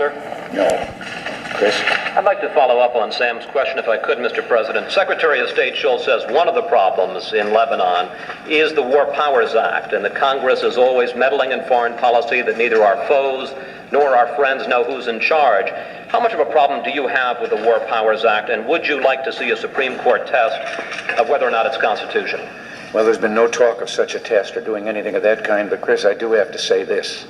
sir? No. Chris? I'd like to follow up on Sam's question, if I could, Mr. President. Secretary of State Schultz says one of the problems in Lebanon is the War Powers Act, and the Congress is always meddling in foreign policy, that neither our foes nor our friends know who's in charge. How much of a problem do you have with the War Powers Act, and would you like to see a Supreme Court test of whether or not it's constitutional? Well, there's been no talk of such a test or doing anything of that kind, but Chris, I do have to say this.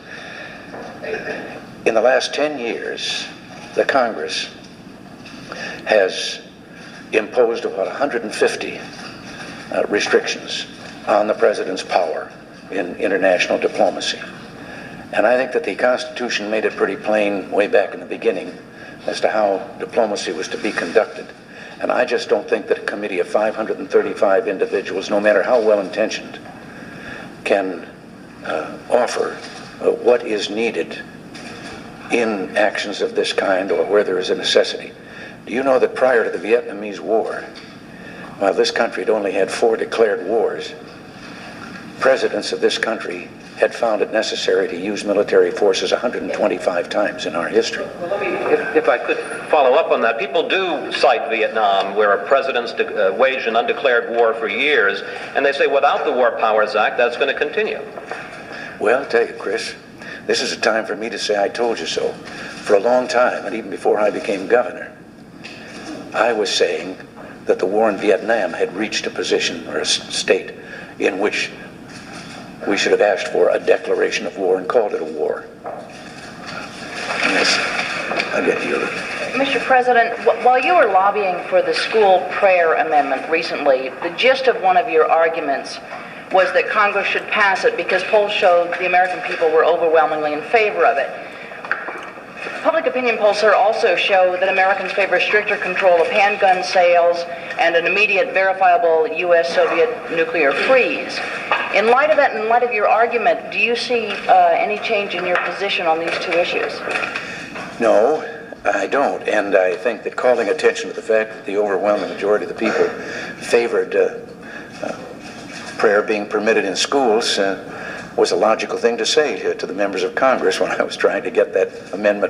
In the last 10 years, the Congress has imposed about 150 restrictions on the president's power in international diplomacy. And I think that the Constitution made it pretty plain way back in the beginning as to how diplomacy was to be conducted. And I just don't think that a committee of 535 individuals, no matter how well-intentioned, can offer what is needed in actions of this kind or where there is a necessity. Do you know that prior to the Vietnamese War, while this country had only had 4 declared wars, presidents of this country had found it necessary to use military forces 125 times in our history. Well, if I could follow up on that, people do cite Vietnam, where presidents waged an undeclared war for years, and they say without the War Powers Act, that's going to continue. Well, I'll tell you, Chris, this is a time for me to say I told you so. For a long time, and even before I became governor, I was saying that the war in Vietnam had reached a position or a state in which we should have asked for a declaration of war and called it a war. Yes, I'll get you. Mr. President, while you were lobbying for the school prayer amendment recently, the gist of one of your arguments was that Congress should pass it because polls showed the American people were overwhelmingly in favor of it. Public opinion polls, sir, also show that Americans favor stricter control of handgun sales and an immediate verifiable U.S.-Soviet nuclear freeze. In light of that, in light of your argument, do you see any change in your position on these two issues? No, I don't. And I think that calling attention to the fact that the overwhelming majority of the people favored prayer being permitted in schools was a logical thing to say to the members of Congress when I was trying to get that amendment